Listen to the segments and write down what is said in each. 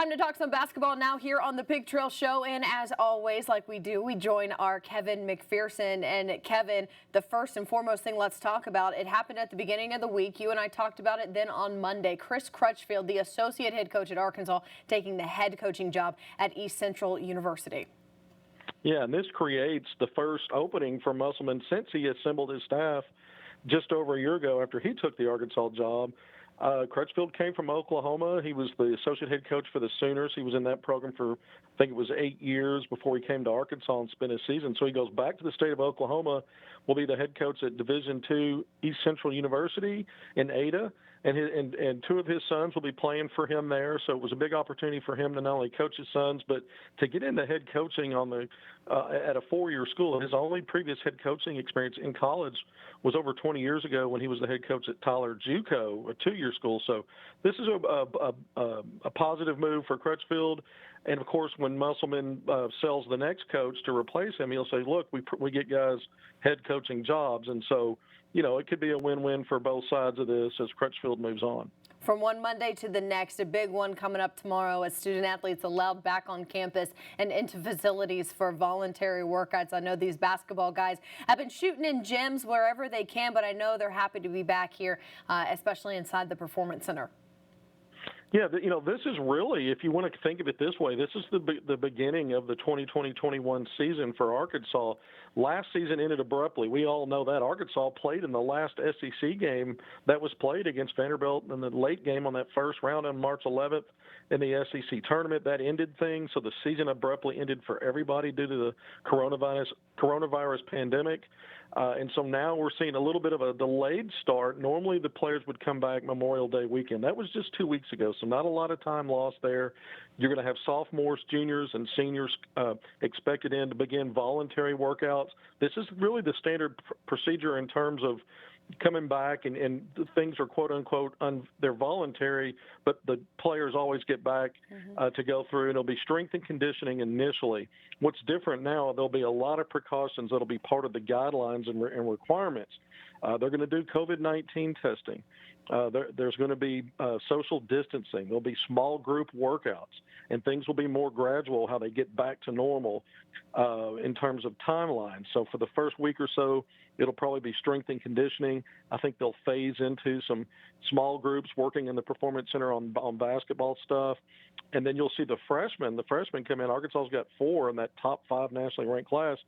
Time to talk some basketball now here on the Pig Trail Show. And as always, like we do, we join our Kevin McPherson. And Kevin, the first and foremost thing let's talk about, it happened at the beginning of the week. You and I talked about it then on Monday. Chris Crutchfield, the associate head coach at Arkansas, taking the head coaching job at East Central University. Yeah, and this creates the first opening for Musselman since he assembled his staff just over a year ago after he took the Arkansas job. Crutchfield came from Oklahoma. He was the associate head coach for the Sooners. He was in that program for, I think it was 8 years before he came to Arkansas and spent his season. So he goes back to the state of Oklahoma, will be the head coach at Division II East Central University in Ada. And two of his sons will be playing for him there. So it was a big opportunity for him to not only coach his sons, but to get into head coaching on the at a four-year school. His only previous head coaching experience in college was over 20 years ago when he was the head coach at Tyler JUCO, a two-year school. So this is a positive move for Crutchfield. And, of course, when Musselman sells the next coach to replace him, he'll say, look, we get guys head coaching jobs. And so, you know, it could be a win-win for both sides of this as Crutchfield moves on. From one Monday to the next, a big one coming up tomorrow as student athletes allowed back on campus and into facilities for voluntary workouts. I know these basketball guys have been shooting in gyms wherever they can, but I know they're happy to be back here, especially inside the Performance Center. Yeah, you know, this is really, if you want to think of it this way, this is the beginning of the 2020-21 season for Arkansas. Last season ended abruptly. We all know that. Arkansas played in the last SEC game that was played against Vanderbilt in the late game on that first round on March 11th in the SEC tournament. That ended things, so the season abruptly ended for everybody due to the coronavirus pandemic. And so now we're seeing a little bit of a delayed start. Normally the players would come back Memorial Day weekend. That was just 2 weeks ago, so not a lot of time lost there. You're going to have sophomores, juniors, and seniors expected in to begin voluntary workouts. This is really the standard procedure in terms of coming back, and things are quote unquote they're voluntary, but the players always get back to go through, and it'll be strength and conditioning initially. What's different now, there'll be a lot of precautions that'll be part of the guidelines and requirements. They're going to do COVID-19 testing. There's going to be social distancing. There'll be small group workouts, and things will be more gradual how they get back to normal in terms of timelines. So for the first week or so, it'll probably be strength and conditioning. I think they'll phase into some small groups working in the Performance Center on basketball stuff. And then you'll see the freshmen come in. Arkansas's got 4 in that top 5 nationally ranked class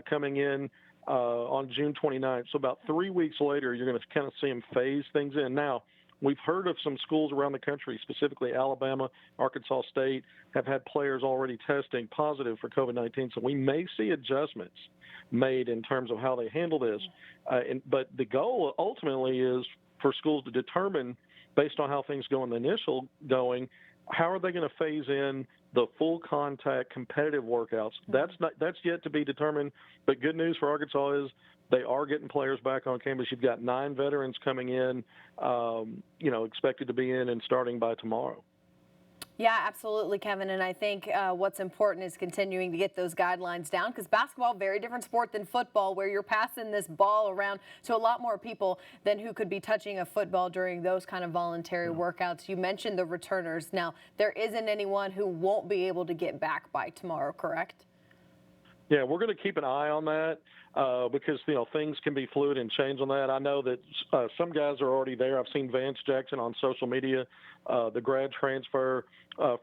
coming in on June 29th. So about 3 weeks later, you're going to kind of see them phase things in. Now, we've heard of some schools around the country, specifically Alabama, Arkansas State, have had players already testing positive for COVID-19. So we may see adjustments made in terms of how they handle this. But the goal ultimately is for schools to determine, based on how things go in the initial going, how are they going to phase in the full contact competitive workouts? That's yet to be determined. But good news for Arkansas is they are getting players back on campus. You've got 9 veterans coming in, expected to be in and starting by tomorrow. Yeah, absolutely, Kevin. And I think what's important is continuing to get those guidelines down, because basketball, very different sport than football, where you're passing this ball around to a lot more people than who could be touching a football during those kind of voluntary workouts. You mentioned the returners. Now, there isn't anyone who won't be able to get back by tomorrow, correct? Yeah, we're going to keep an eye on that because, things can be fluid and change on that. I know that some guys are already there. I've seen Vance Jackson on social media, the grad transfer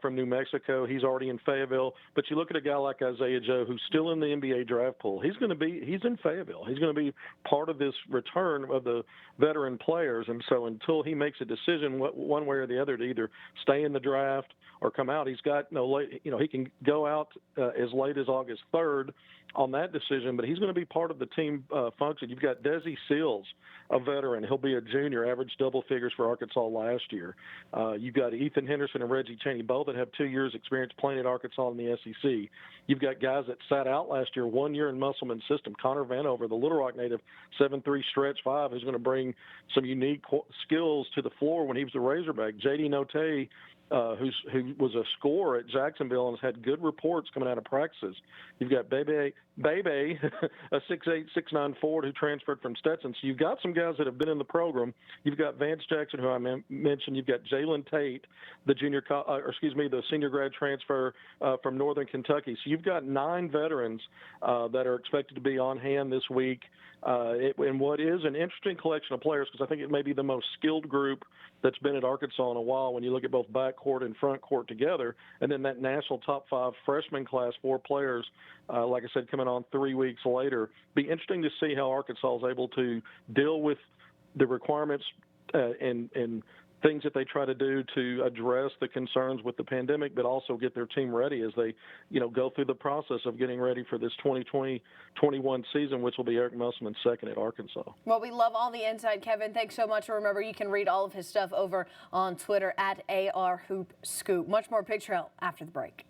from New Mexico. He's already in Fayetteville. But you look at a guy like Isaiah Joe, who's still in the NBA draft pool. He's in Fayetteville. He's going to be part of this return of the veteran players. And so until he makes a decision one way or the other to either stay in the draft or come out, he's got he can go out as late as August 3rd on that decision, but he's going to be part of the team function. You've got Desi Seals, a veteran. He'll be a junior, averaged double figures for Arkansas last year. You've got Ethan Henderson and Reggie Chaney, both that have 2 years experience playing at Arkansas in the SEC. You've got guys that sat out last year, 1 year in Musselman's system. Connor Vanover, the Little Rock native, 7'3" stretch 5, is going to bring some unique skills to the floor when he was a Razorback. J.D. Notae, who was a scorer at Jacksonville and has had good reports coming out of practices. You've got Bebe, a 6'8", 6'9" forward who transferred from Stetson. So you've got some guys that have been in the program. You've got Vance Jackson, who I mentioned. You've got Jalen Tate, the senior grad transfer from Northern Kentucky. So you've got 9 veterans that are expected to be on hand this week. And what is an interesting collection of players, because I think it may be the most skilled group that's been at Arkansas in a while when you look at both backcourt and front court together. And then that national top 5 freshman class, 4 players, like I said, coming on 3 weeks later. Be interesting to see how Arkansas is able to deal with the requirements and things that they try to do to address the concerns with the pandemic, but also get their team ready as they, go through the process of getting ready for this 2020-21 season, which will be Eric Musselman's second at Arkansas. Well, we love all the insight, Kevin. Thanks so much. Remember, you can read all of his stuff over on Twitter at ARHoopScoop. Much more Pig Trail after the break.